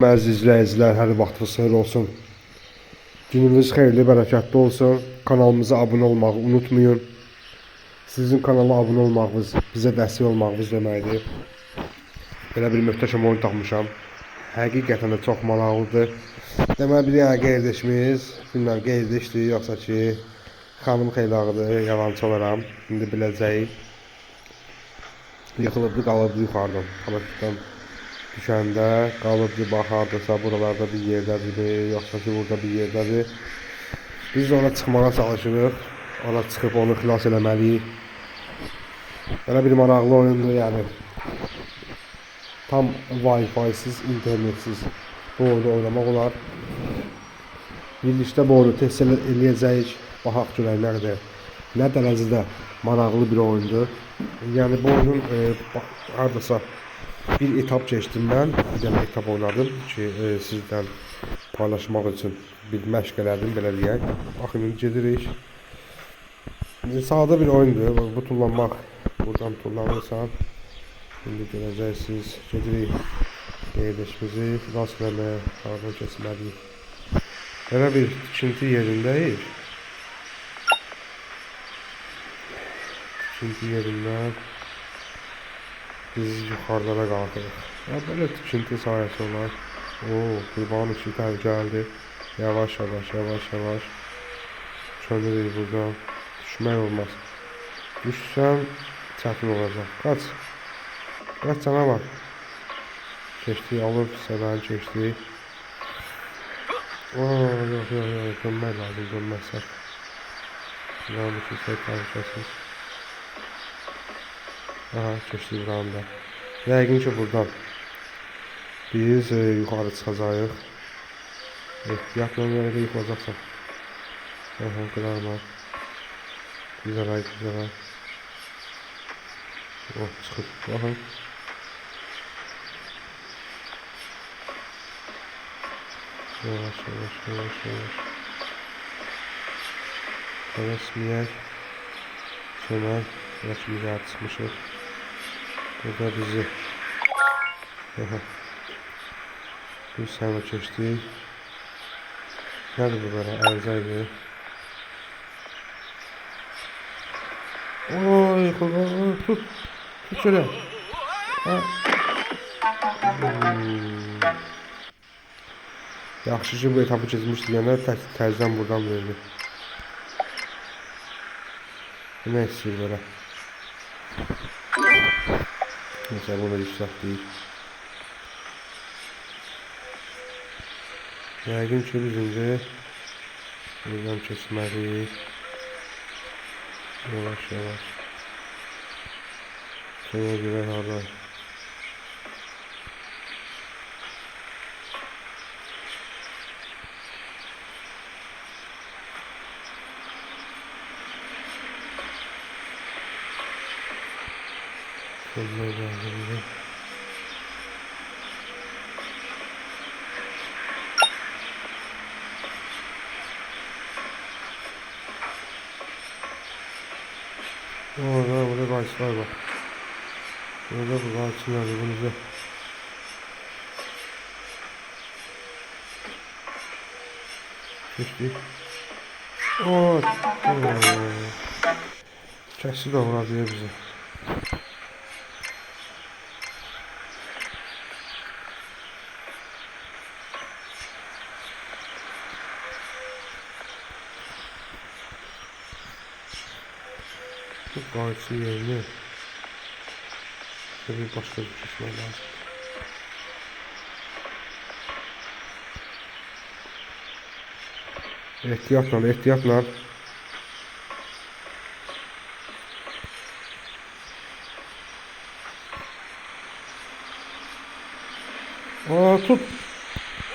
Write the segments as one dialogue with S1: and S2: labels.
S1: Məziz izləyicilər, hər vaxtınız xeyir olsun. Gününüz xeyirli, bərəkətli olsun. Kanalımıza abunə olmağı unutmayın. Sizin kanala abunə olmağınız, bizə dəstək olmağınız deməkdir. Belə bir möhtəşəm oyun tapmışam. Həqiqətən də çox maraqlıdır. Deməli, bir yana qeyriləşmiyiz. Bilməm, qeyriləşdir, yoxsa ki, xanım xeyli ağıdır, yalancı olaram. İndi biləcəyik. Yıxılıbdı, qalıbdı yuxarıdan. Paraşütdən düşəndə qalıbdı, baxardısa buralarda bir yerdədir, yoxsa ki burada bir yerdədir. Biz de ona çıxmağa çalışırıq. Ona çıxıb onu xilas eləməliyik. Belə bir maraqlı oyundur, yəni. Tam Wi-Fi-siz, internetsiz bu oyunu oynamaq olar. Birlikdə bu oyunu test eləyəcəyik. Baxaq görək nə dərəcədə maraqlı bir oyundur. Yəni bu oyunun hardasa bir etap keçdim mən. Bir dənə etap oynadım ki, sizdən paylaşmaq üçün bir məşq elədim, belə deyək. Baxın, gedirik. Sadə bir oyundur. Bu tullanmaq. Buradan tullanırsan. İndi görəcəksiniz. Gedirik. Qeyriləşimizi rast eləməyə, aradan keçməliyik. Belə bir tikinti yerindəyik. Tikinti yerindən biz yuxarılara qalxırıq. Ya böyle tikinti sayəsi olar. Qurbanın içi gəldi. Yavaş yavaş. Çönürük buradan. Düşmək olmaz. Düşsəm çətin olacaq. Qaç canavar. Keçdik, alıb səbəni keçdik. Yox, dönmək lazım, dönməzsək. Buranın iki şey təhlükəsiz. Aha, keçdik buranı da. Yəqin ki buradan biz yuxarı çıxacağıq. Ehtiyatla yerə yıxılacaqsan. Aha, qırarlar. Güzel ay. Oh, çıxır. Baxın. Yavaş. Tələsməyək. Çönək. Rəqimizi çıxmışıq. Burada bizi bir sənə keçdik. Nədir bu belə? Ərzəydi. Yıxılır. Tut şöyle. Yaxşı ki bu etapı keçmiş deyənlər təzdən buradan verdi. Ne istəyir belə? Neyse, bunu yükselttik. Yəqin ki biz indi buradan keçməliyik. Yavaş. Sonra görək harada. Sonuna geldi. Burada kaçlar var. Burada bu kaçlar bunu. Geçtik. Çəksi də vuracaq bizi. Bu qayçı yerini bir başqa bir keçmək lazım. Ehtiyatla.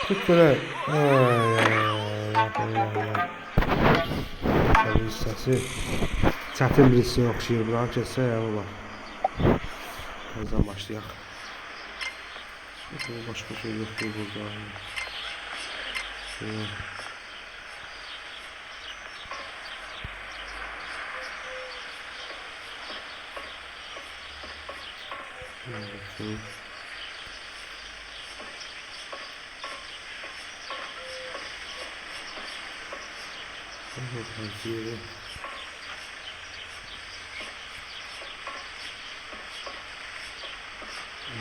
S1: Tut böyle. Tabii sesi çətin birisi oxşayır. Buranı keçsə ya baba. Təzdən başlayaq. Başqa şey yoxdur burada. Aha, tavsiye.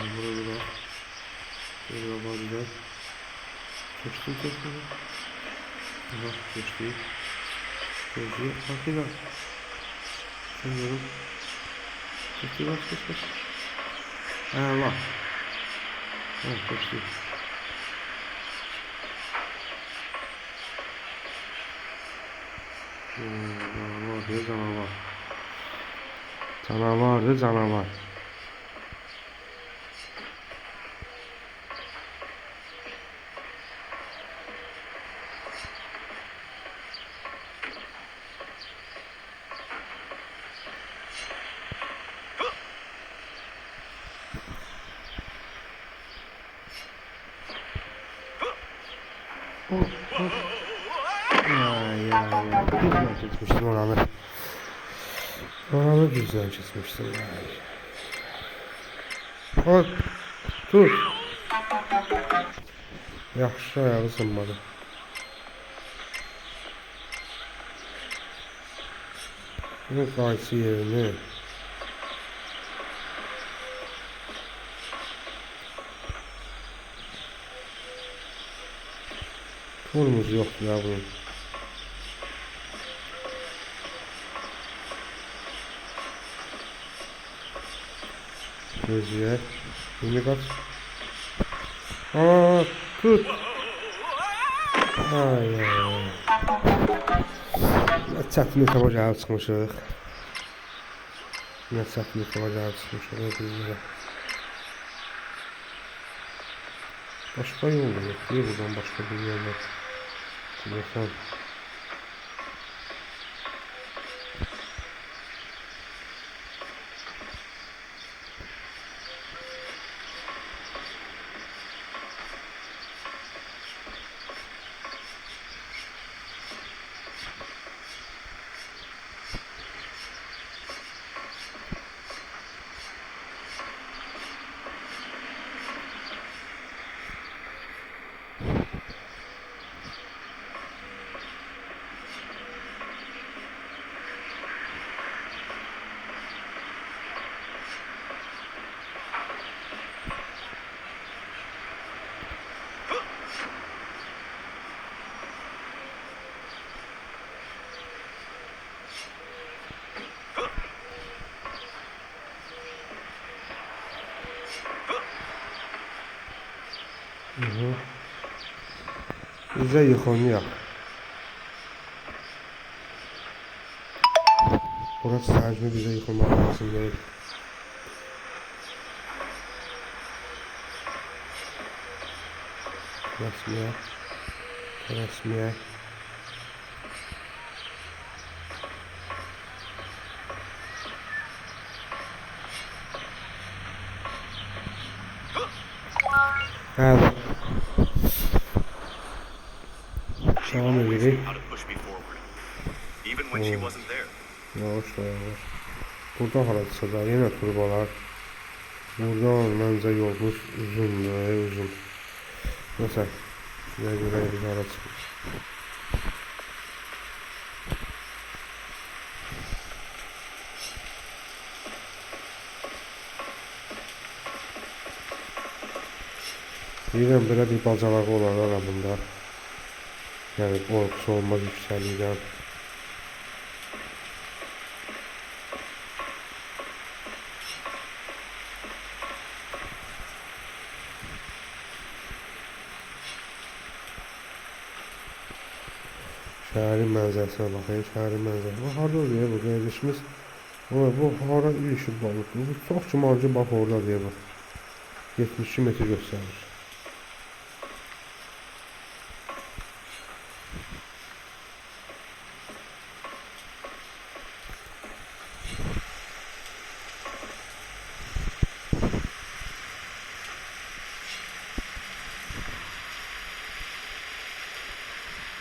S1: Burada da. Burada var. Geçtim. Aha, geçtim. Gözü farkıyla. Sanıyorum. Geç. Allah. Ha, geçtim. Canavar. Ay. Güzel kesmiştim oranı. Oranı güzel kesmiştim. Ay. Dur. Yaxşı ayağı sınmadı. Bu qaysı yerini. Turmuz yoktu ya bunun. Gözüye. Şimdi kaç. Aa, tut. Ay. Çətin etamacağı çıxmışıq. Ne çətin etamacağı çıxmışıq. Başka yol da yok diye buradan başka bir yerle. Bilirsən. Bize yıkanıyor. Burası sadece bize yıkılmak lazım değil. Resmiye. Evet. Devam edelim. Yavaş. Burada haradırsa yine turbalar. Buradan bence yolumuz uzun. Mesela size göre bir hara çıkmış. Deyirəm belə bir bacalağı olan aramında. Yəni qorxusu olmaz yüksəklikdən. Şəhərin mənzərəsinə baxayım, şəhərin mənzərəsi. Bu harada oluyor bu qeyrişimiz? Bu hara ilişib balıqdır. Bu çox gümancı bax orada diye bak. 72 metr göstərir.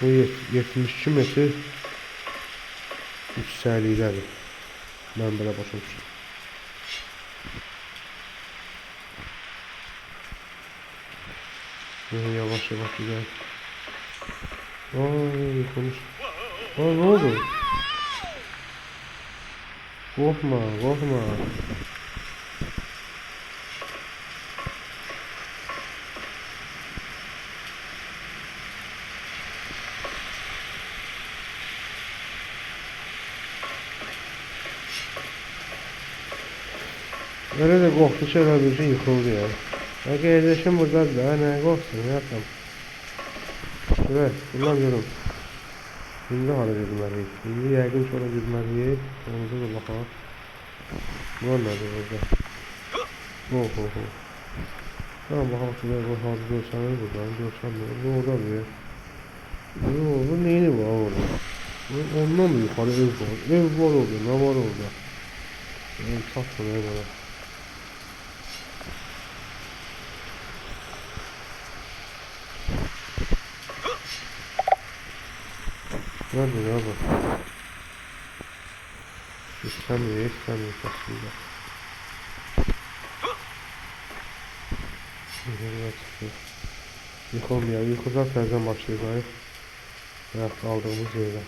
S1: Bu 72 metr yüksəklikdədir. Mən belə başa düşdüm. Yavaş gidelim. Ay, konuş. Aa, ne oldu? Korkma, korkma. Öyle de korktu ki elə bir şey yıkıldı ya. Ya kardeşim buradadır da, ne korksun ya tam. Şuraya, bundan görüm. Şimdi hara gitməliyik. Şimdi yəqin ki ora gitməliyik. Onu da baxaq. Bunlar nədir burada? Oh oh oh. Tamam bakalım şuraya bu harbi görsənir buradan. Görsənmir. Bu oradadır ya. Yoo, bu neyini var orada? Ondan mı yukarı ev var? Ev var orada. Ne var orada? Ev çatmıyor ev var. Nerede ya bu? İstemiyor aslında. Buraya çıkıyor. Yıkılmıyor. Yıkılacak terden başlayacağız. Ayak kaldığımız yerden.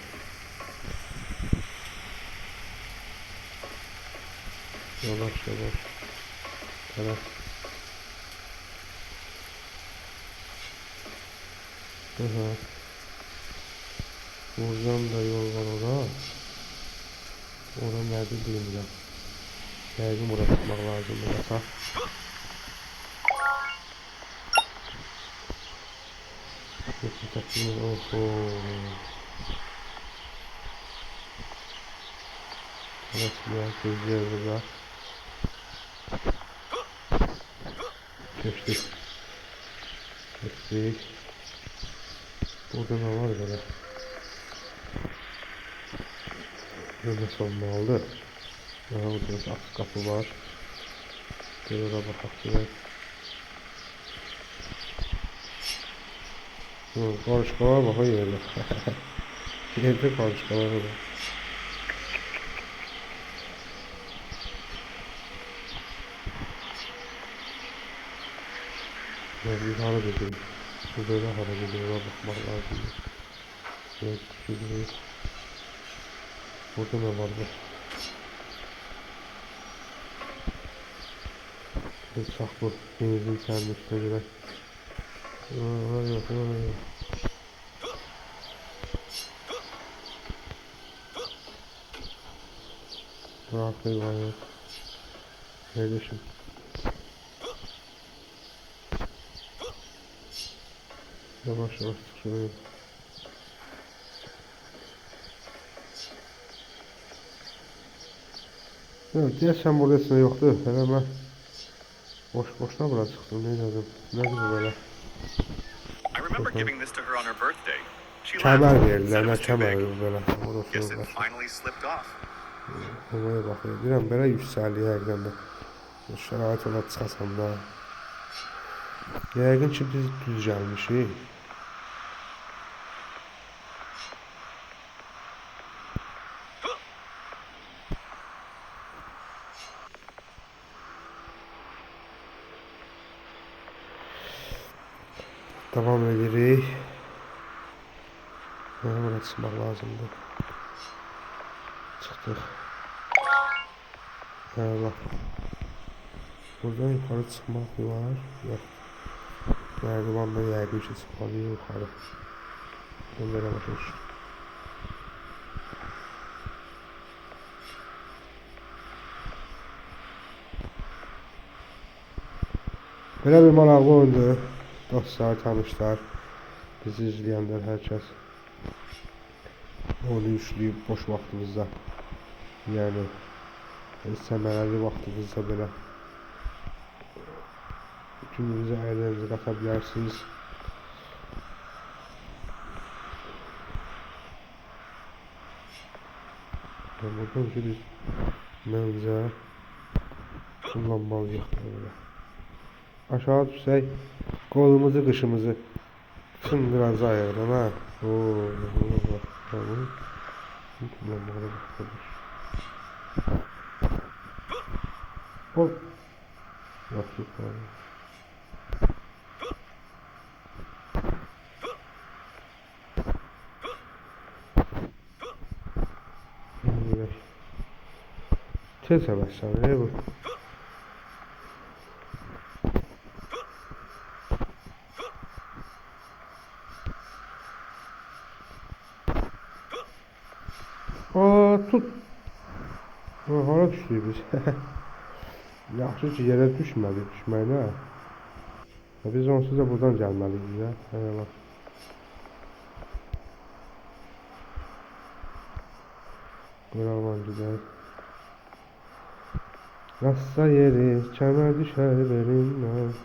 S1: Yavaş yavaş. Evet. Aha. Buradan da yol var orada. Oradan nerede bilmiyorum. Yəqin bura tutmaq lazım burası. Oho. Evet ya gözler burada. Geçtik. Geçtik. Burada ne var böyle? Nasıl olmalı? Daha burada açık kapı var. Böyle bakalım. Karışkalar bak yerde. Yerde karışkalar var. Bir hara dedim. Bu böyle hara dedim. Ona bakmak lazım. Evet, şurada. Burada ne var bu? Çak bu. Benzin sermişine göre. Yok. Rahatlığı var ya. Kardeşim. Yavaş sık şuraya. Evet, deyəsən burada heç nə yoxdur. Hələ mən boşuna bura çıxdım, neylədim? Nədir bu belə? Kəmər verirlər, nə kəməri bu belə? Havaya baxıyor. Deyirəm, belə yüksəliyi həqiqdən də. Şərait ola çıxasam da. Yəqin ki, biz düz gəlmişik. Devam edirik. Buna çıxmaq lazımdır. Çıxdıq. Bak. Buradan yukarı çıxmaq var. Yox. Merdivanla yəqin ki, çıxmalıyıq yuxarı. Ben belə başa düşdüm. Belə bir maraqlı oyundur. Dostlar, tanışlar, bizi izləyənlər, hər kəs onu işləyib boş vaxtımızda, yəni səmərəli vaxtımızda belə gününüzə əyləncə qata bilərsiniz. Buradan ki biz məncə kullanmalıyıq belə. Aşağı düşsək, kolumuzu, qışımızı çındıracağıq, ha? Ooo, bak, tamam. Kullanmalı bakılır. Hop. Yaptık abi. Kes əvəzsən, bu. Aa, tut. Hara düşdük biz? Yaxşı ki, yerə düşmədik, düşməklə. Biz onsuz da buradan gəlməliyik ya. Bak. Buradan gidelim. Rasta yeri, kəmər düşər belindən.